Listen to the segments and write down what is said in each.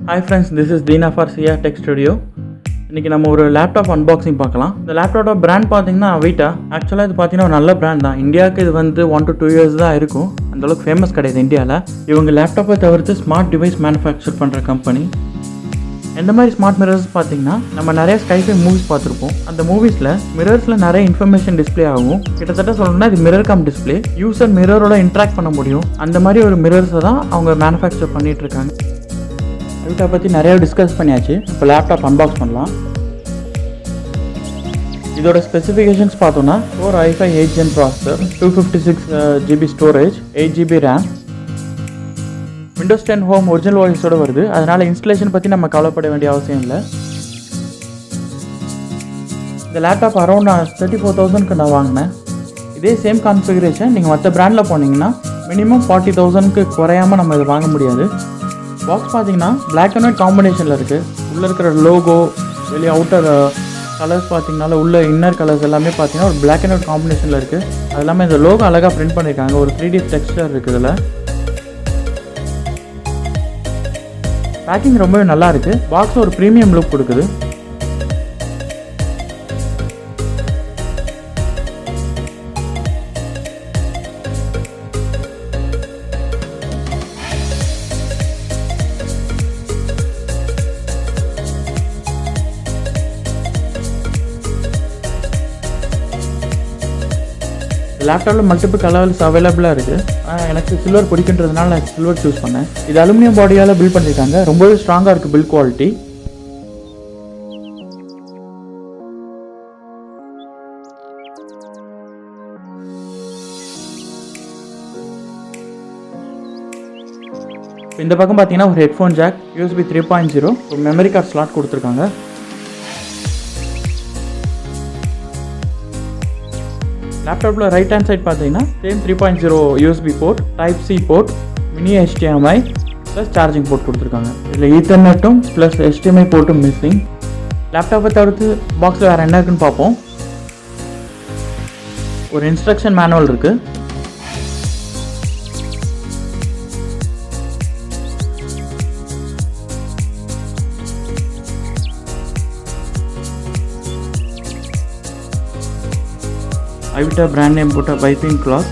Hi friends, this is Deena for 𝐶𝐻 Tech Studio. இன்றைக்கி நம்ம ஒரு லேப்டாப் அன்பாக்சிங் பார்க்கலாம். இந்த லேப்டாப்போட பிராண்ட் பார்த்தீங்கன்னா அவிட்டா. ஆக்சுவலாக இது பார்த்தீங்கன்னா ஒரு நல்ல பிராண்ட் தான். இந்தியாவுக்கு இது வந்து 1 to 2 years தான் இருக்கும். அந்தளவுக்கு ஃபேமஸ் கிடையாது இந்தியாவில். இவங்க லேப்டாப்பை தவிர்த்து ஸ்மார்ட் டிவைஸ் மேனுஃபேக்சர் பண்ணுற கம்பெனி. எந்த மாதிரி ஸ்மார்ட் மிரர்ஸ் பார்த்தீங்கன்னா நம்ம நிறைய ஸ்கைஃபை மூவிஸ் பார்த்துருப்போம். அந்த மூவிஸில் மிரர்ஸில் நிறைய இன்ஃபர்மேஷன் டிஸ்பிளே ஆகும். கிட்டத்தட்ட சொல்லணும்னா இது மிரர் கம் டிஸ்பிளே. யூசர் மிரரோட இன்ட்ராக்ட் பண்ண முடியும். அந்த மாதிரி ஒரு மிரர்ஸை தான் அவங்க மேனுஃபேக்சர் பண்ணிகிட்டு இருக்காங்க. அவிட்டா பற்றி நிறைய டிஸ்கஸ் பண்ணியாச்சு. இப்போ லேப்டாப் அன்பாக்ஸ் பண்ணலாம். இதோட ஸ்பெசிஃபிகேஷன்ஸ் பார்த்தோன்னா Core i5 8th Gen processor, 256GB storage, 8GB RAM, Windows 10 home original வாய்ஸோடு வருது. அதனால் இன்ஸ்டலேஷன் பற்றி நம்ம கவலைப்பட வேண்டிய அவசியம் இல்லை. இந்த லேப்டாப் அரௌண்ட் 34,000க்கு நான் வாங்கினேன். இதே சேம் கான்ஃபிகரேஷன் நீங்கள் மற்ற பிராண்டில் போனீங்கன்னா மினிமம் 40,000க்கு குறையாமல் நம்ம இதை வாங்க முடியாது. பாக்ஸ் பார்த்தீங்கன்னா பிளாக் அண்ட் ஒயிட் காம்பினேஷனில் இருக்குது. உள்ளே இருக்கிற லோகோ, வெளியே அவுட்டர் கலர்ஸ் பார்த்தீங்கனால உள்ள இன்னர் கலர்ஸ் எல்லாமே பார்த்தீங்கன்னா ஒரு பிளாக் அண்ட் ஒயிட் காம்பினேஷனில் இருக்குது. அது இல்லாமல் இந்த லோகோ அழகாக பிரிண்ட் பண்ணியிருக்காங்க. ஒரு 3D டெக்ஸ்சர் இருக்குது. இதில் பேக்கிங் ரொம்பவே நல்லா இருக்குது. பாக்ஸ் ஒரு ப்ரீமியம் லுக் கொடுக்குது. லேப்டாப்பில் மல்டிபிள் கலர்ஸ் அவைலபிளாக இருக்குது. எனக்கு சில்வர் பிடிக்கின்றதுனால நான் சில்வர் சூஸ் பண்ணேன். இது அலுமினியம் பாடியால் பில்ட் பண்ணியிருக்காங்க. ரொம்பவே ஸ்ட்ராங்காக இருக்குது பில்ட் குவாலிட்டி. இந்த பக்கம் பார்த்தீங்கன்னா ஒரு ஹெட்ஃபோன் ஜாக், USB 3.0, ஒரு மெமரி கார்டு ஸ்லாட் கொடுத்துருக்காங்க. லேப்டாப்பில் ரைட் ஹேண்ட் சைட் பார்த்தீங்கன்னா same 3.0 USB port, type C port, mini HDMI plus charging port கொடுத்துருக்காங்க. இதில் ஈத்தர்நெட்டும் ப்ளஸ் HDMI போர்ட்டும் மிஸ்ஸிங். லேப்டாப்பை தவிர்த்து பாக்ஸில் வேறு என்ன இருக்குன்னு பார்ப்போம். ஒரு இன்ஸ்ட்ரக்ஷன் மேனுவல் இருக்குது. அவிட்டா பிராண்ட் நேம் போட்ட பைப்பிங் கிளாத்.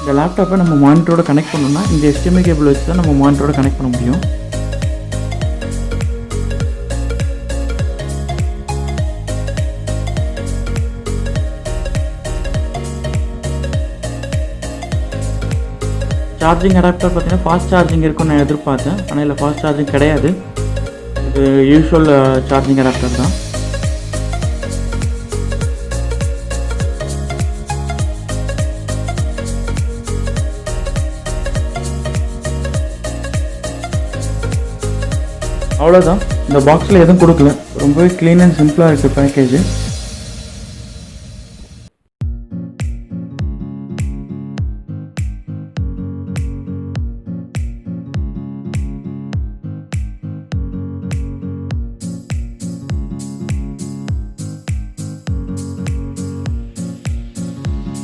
இந்த லேப்டாப்பை நம்ம மானிட்டரோட கனெக்ட் பண்ணோம்னா இந்த HDMI கேபிள் வச்சு தான் நம்ம மானிட்டரோட கனெக்ட் பண்ண முடியும். சார்ஜிங் அடாப்டர் பார்த்தீங்கன்னா ஃபாஸ்ட் சார்ஜிங் இருக்குன்னு நான் எதிர்பார்த்தேன். ஆனால் இல்லை, ஃபாஸ்ட் சார்ஜிங் கிடையாது. இது யூஸ்வல் சார்ஜிங் அடாப்டர் தான். அவ்வளோதான். இந்த பாக்ஸில் எதுவும் கொடுக்கல. ரொம்பவே க்ளீன் அண்ட் சிம்பிளாக இருக்குது பேக்கேஜ்.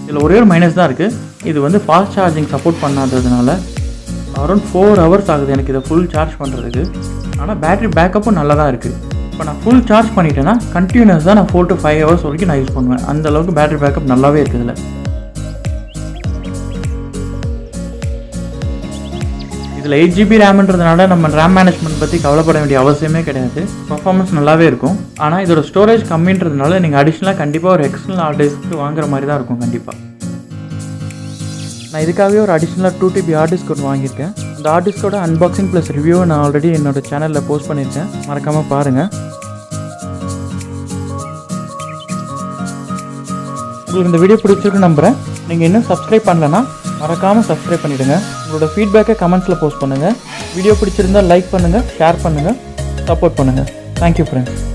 இதில் ஒரே ஒரு மைனஸ் தான் இருக்குது. இது வந்து ஃபாஸ்ட் சார்ஜிங் சப்போர்ட் பண்ணாததுனால அரௌண்ட் 4 hours ஆகுது எனக்கு இதை ஃபுல் சார்ஜ் பண்ணுறதுக்கு. ஆனால் பேட்டரி பேக்கப்பும் நல்லா தான் இருக்குது. இப்போ நான் ஃபுல் சார்ஜ் பண்ணிட்டேன்னா கண்டினியூஸாக நான் 4 to 5 hours வரைக்கும் நான் யூஸ் பண்ணுவேன். அந்தளவுக்கு பேட்டரி பேக்கப் நல்லாவே இருக்குது. இதில் 8GB ரேம்ன்றதுனால நம்ம ரேம் மேனேஜ்மெண்ட் பற்றி கவலைப்பட வேண்டிய அவசியமே கிடையாது. பர்ஃபார்மன்ஸ் நல்லாவே இருக்கும். ஆனால் இதோட ஸ்டோரேஜ் கம்மின்றதுனால நீங்கள் அடிஷ்னலாக கண்டிப்பாக ஒரு எக்ஸ்டர்னல் ஹார்ட் டிஸ்க் வாங்குற மாதிரி தான் இருக்கும் கண்டிப்பாக. நான் இதுக்காகவே ஒரு அடிஷ்னலாக 2TB ஹார்ட் டிஸ்க் ஒன்று வாங்கியிருக்கேன். அந்த ஹார்ட் டிஸ்கோட அன்பாக்சிங் ப்ளஸ் ரிவ்யூவை நான் ஆல்ரெடி என்னோட சேனலில் போஸ்ட் பண்ணியிருக்கேன். மறக்காமல் பாருங்கள். உங்களுக்கு இந்த வீடியோ பிடிச்சிருக்கு நம்புகிறேன். நீங்கள் இன்னும் சப்ஸ்கிரைப் பண்ணலன்னா மறக்காமல் சப்ஸ்கிரைப் பண்ணிவிடுங்க. உங்களோட ஃபீட்பேக்கை கமெண்ட்ஸில் போஸ்ட் பண்ணுங்கள். வீடியோ பிடிச்சிருந்தால் லைக் பண்ணுங்கள், ஷேர் பண்ணுங்கள், சப்போர்ட் பண்ணுங்கள். Thank you friends.